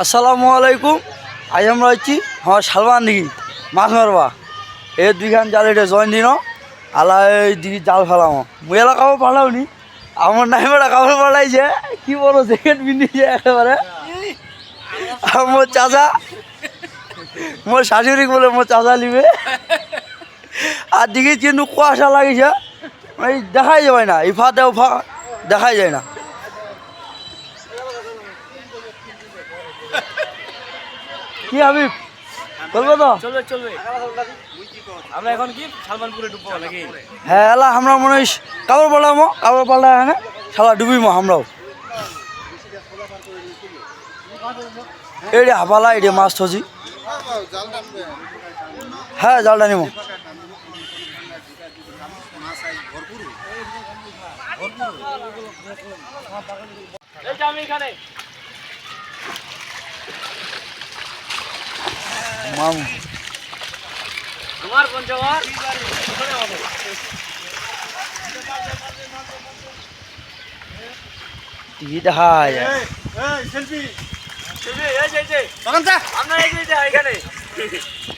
আসসালামু আলাইকুম। আজ আমরা হচ্ছি আমার সালমান দিঘি মাছ মারবা এই দুইখান জাল এটা জয়েন দিন আলা এই দিঘি জাল ফেলাম মুই এলা কাপড় পাঠাও নি আমার নাইমেরা কাপড় পাঠাইছে কি বলো জ্যাকেট পিন্ধিছে একেবারে আর মোর চাচা মোর শাশুড়ি বলে মোর চাচা নিবে আর দিঘি কিন্তু কুয়াশা লাগিছে এই দেখাই যাবে না ইফাতে উফা দেখাই যায় না। কি হাবিব বলবো তো চলবে চলবে আমরা এখন কি সালমানপুরে ঢুকবো নাকি? হ্যাঁ এলা আমরা মনে হয় কাপড় পাল্টা হ্যাঁ শালা ডুবিমো আমরাও এইটা হাফালা এইটা মাছ থছি হ্যাঁ জালটা নিব আমি এখানে মামু আমার পঞ্চগড় টিভি দেখা যায় সেলফি এই যে আপনারা এই যে এখানে